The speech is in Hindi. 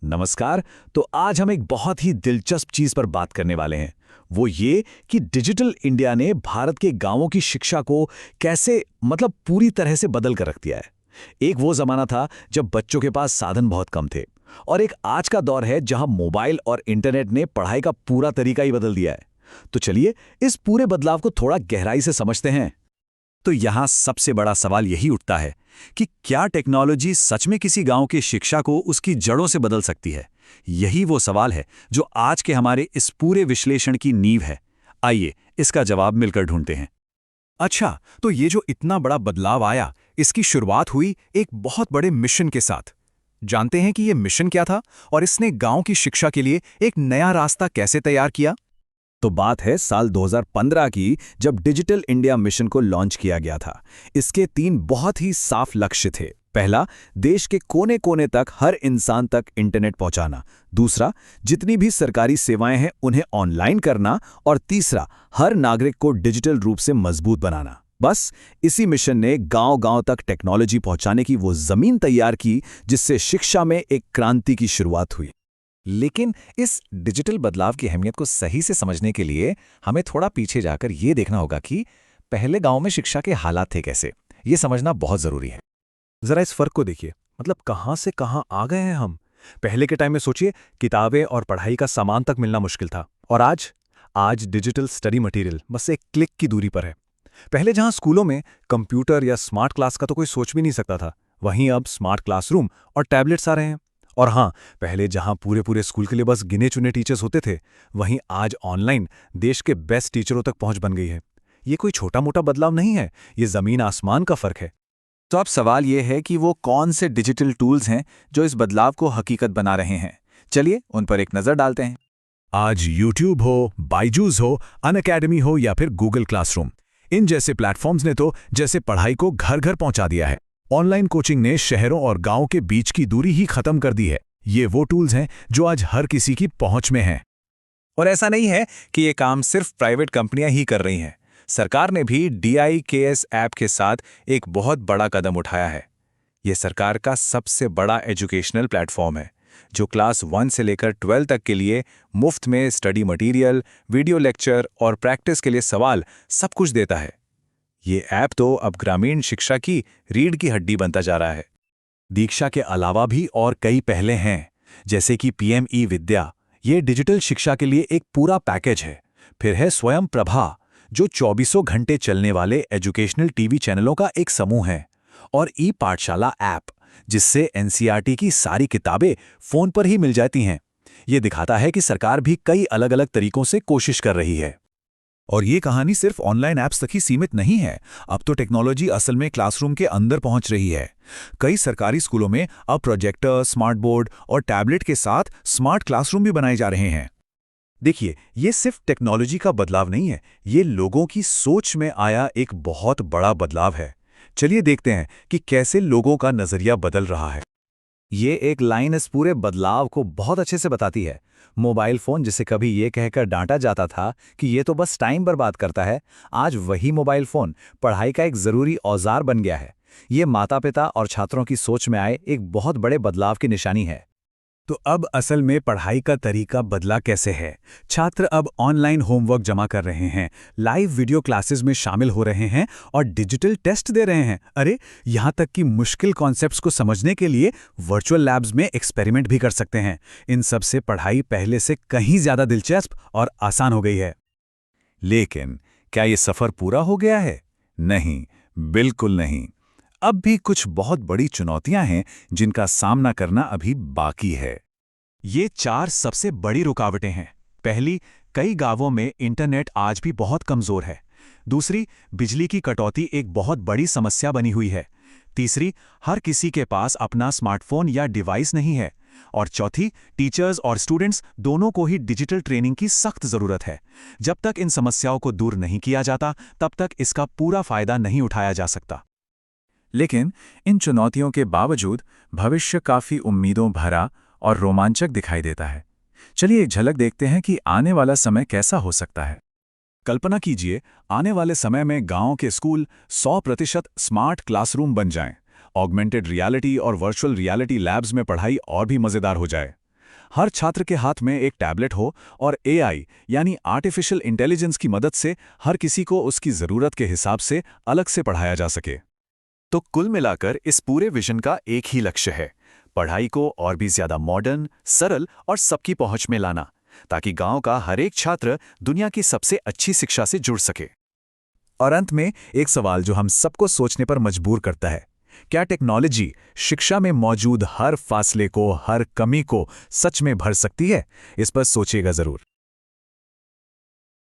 नमस्कार। तो आज हम एक बहुत ही दिलचस्प चीज पर बात करने वाले हैं। वो ये कि डिजिटल इंडिया ने भारत के गांवों की शिक्षा को कैसे पूरी तरह से बदल कर रख दिया है। एक वो जमाना था जब बच्चों के पास साधन बहुत कम थे, और एक आज का दौर है जहां मोबाइल और इंटरनेट ने पढ़ाई का पूरा तरीका ही बदल दिया है। तो चलिए इस पूरे बदलाव को थोड़ा गहराई से समझते हैं। तो यहाँ सबसे बड़ा सवाल यही उठता है कि क्या टेक्नोलॉजी सच में किसी गांव की शिक्षा को उसकी जड़ों से बदल सकती है। यही वो सवाल है जो आज के हमारे इस पूरे विश्लेषण की नींव है। आइए इसका जवाब मिलकर ढूंढते हैं। अच्छा, तो ये जो इतना बड़ा बदलाव आया, इसकी शुरुआत हुई एक बहुत बड़े मिशन के साथ। जानते हैं कि ये मिशन क्या था और इसने गांव की शिक्षा के लिए एक नया रास्ता कैसे तैयार किया? तो बात है साल 2015 की, जब डिजिटल इंडिया मिशन को लॉन्च किया गया था। इसके 3 बहुत ही साफ लक्ष्य थे। पहला, देश के कोने कोने तक हर इंसान तक इंटरनेट पहुंचाना। दूसरा, जितनी भी सरकारी सेवाएं हैं उन्हें ऑनलाइन करना। और तीसरा, हर नागरिक को डिजिटल रूप से मजबूत बनाना। बस इसी मिशन ने गांव-गांव तक टेक्नोलॉजी पहुंचाने की वो जमीन तैयार की जिससे शिक्षा में एक क्रांति की शुरुआत हुई। लेकिन इस डिजिटल बदलाव की अहमियत को सही से समझने के लिए हमें थोड़ा पीछे जाकर ये देखना होगा कि पहले गांव में शिक्षा के हालात थे कैसे। ये समझना बहुत जरूरी है। जरा इस फर्क को देखिए, कहां से कहां आ गए हैं हम। पहले के टाइम में सोचिए, किताबें और पढ़ाई का सामान तक मिलना मुश्किल था। और आज डिजिटल स्टडी मटेरियल बस एक क्लिक की दूरी पर है। पहले जहां स्कूलों में कंप्यूटर या स्मार्ट क्लास का तो कोई सोच भी नहीं सकता था, वहीं अब स्मार्ट क्लासरूम और टैबलेट्स आ रहे हैं। और हाँ, पहले जहां पूरे पूरे स्कूल के लिए बस गिने चुने टीचर्स होते थे, वहीं आज ऑनलाइन देश के बेस्ट टीचरों तक पहुंच बन गई है। ये कोई छोटा मोटा बदलाव नहीं है, ये जमीन आसमान का फर्क है। तो अब सवाल ये है कि वो कौन से डिजिटल टूल्स हैं जो इस बदलाव को हकीकत बना रहे हैं। चलिए उन पर एक नजर डालते हैं। आज यूट्यूब हो, बायजूस हो, अनअकैडमी हो या फिर गूगल क्लासरूम, इन जैसे प्लेटफॉर्म्स ने तो जैसे पढ़ाई को घर घर पहुंचा दिया है। ऑनलाइन कोचिंग ने शहरों और गांव के बीच की दूरी ही खत्म कर दी है। ये वो टूल्स हैं जो आज हर किसी की पहुंच में हैं। और ऐसा नहीं है कि ये काम सिर्फ प्राइवेट कंपनियां ही कर रही हैं। सरकार ने भी DIKS ऐप के साथ एक बहुत बड़ा कदम उठाया है। ये सरकार का सबसे बड़ा एजुकेशनल प्लेटफॉर्म है जो क्लास 1 से लेकर 12 तक के लिए मुफ्त में स्टडी मटेरियल, वीडियो लेक्चर और प्रैक्टिस के लिए सवाल सब कुछ देता है। ये ऐप तो अब ग्रामीण शिक्षा की रीढ़ की हड्डी बनता जा रहा है। दीक्षा के अलावा भी और कई पहले हैं, जैसे कि PM ई-विद्या। ये डिजिटल शिक्षा के लिए एक पूरा पैकेज है। फिर है स्वयं प्रभा, जो 24 घंटे चलने वाले एजुकेशनल टीवी चैनलों का एक समूह है। और ई-पाठशाला ऐप, जिससे NCERT की सारी किताबें फोन पर ही मिल जाती हैं। ये दिखाता है कि सरकार भी कई अलग अलग तरीकों से कोशिश कर रही है। और ये कहानी सिर्फ ऑनलाइन ऐप्स तक ही सीमित नहीं है। अब तो टेक्नोलॉजी असल में क्लासरूम के अंदर पहुंच रही है। कई सरकारी स्कूलों में अब प्रोजेक्टर, स्मार्ट बोर्ड और टैबलेट के साथ स्मार्ट क्लासरूम भी बनाए जा रहे हैं। देखिए, ये सिर्फ टेक्नोलॉजी का बदलाव नहीं है, ये लोगों की सोच में आया एक बहुत बड़ा बदलाव है। चलिए देखते हैं कि कैसे लोगों का नजरिया बदल रहा है। ये एक लाइन इस पूरे बदलाव को बहुत अच्छे से बताती है। मोबाइल फोन, जिसे कभी ये कहकर डांटा जाता था कि ये तो बस टाइम बर्बाद करता है, आज वही मोबाइल फोन पढ़ाई का एक जरूरी औजार बन गया है। ये माता पिता और छात्रों की सोच में आए एक बहुत बड़े बदलाव की निशानी है। तो अब असल में पढ़ाई का तरीका बदला कैसे है। छात्र अब ऑनलाइन होमवर्क जमा कर रहे हैं, लाइव वीडियो क्लासेस में शामिल हो रहे हैं और डिजिटल टेस्ट दे रहे हैं। अरे, यहाँ तक कि मुश्किल कॉन्सेप्ट्स को समझने के लिए वर्चुअल लैब्स में एक्सपेरिमेंट भी कर सकते हैं। इन सब से पढ़ाई पहले से कहीं ज्यादा दिलचस्प और आसान हो गई है। लेकिन क्या ये सफर पूरा हो गया है? नहीं, बिल्कुल नहीं। अब भी कुछ बहुत बड़ी चुनौतियां हैं जिनका सामना करना अभी बाकी है। ये 4 सबसे बड़ी रुकावटें हैं। पहली, कई गांवों में इंटरनेट आज भी बहुत कमजोर है। दूसरी, बिजली की कटौती एक बहुत बड़ी समस्या बनी हुई है। तीसरी, हर किसी के पास अपना स्मार्टफोन या डिवाइस नहीं है। और चौथी, टीचर्स और स्टूडेंट्स दोनों को ही डिजिटल ट्रेनिंग की सख्त जरूरत है। जब तक इन समस्याओं को दूर नहीं किया जाता, तब तक इसका पूरा फायदा नहीं उठाया जा सकता। लेकिन इन चुनौतियों के बावजूद भविष्य काफी उम्मीदों भरा और रोमांचक दिखाई देता है। चलिए एक झलक देखते हैं कि आने वाला समय कैसा हो सकता है। कल्पना कीजिए, आने वाले समय में गांव के स्कूल 100% स्मार्ट क्लासरूम बन जाएं, ऑगमेंटेड रियलिटी और वर्चुअल रियलिटी लैब्स में पढ़ाई और भी मजेदार हो जाए। हर छात्र के हाथ में एक टैबलेट हो और एआई यानी आर्टिफिशियल इंटेलिजेंस की मदद से हर किसी को उसकी ज़रूरत के हिसाब से अलग से पढ़ाया जा सके। तो कुल मिलाकर इस पूरे विजन का एक ही लक्ष्य है, पढ़ाई को और भी ज्यादा मॉडर्न, सरल और सबकी पहुंच में लाना, ताकि गांव का हर एक छात्र दुनिया की सबसे अच्छी शिक्षा से जुड़ सके। और अंत में एक सवाल जो हम सबको सोचने पर मजबूर करता है, क्या टेक्नोलॉजी शिक्षा में मौजूद हर फासले को, हर कमी को सच में भर सकती है? इस पर सोचिएगा जरूर।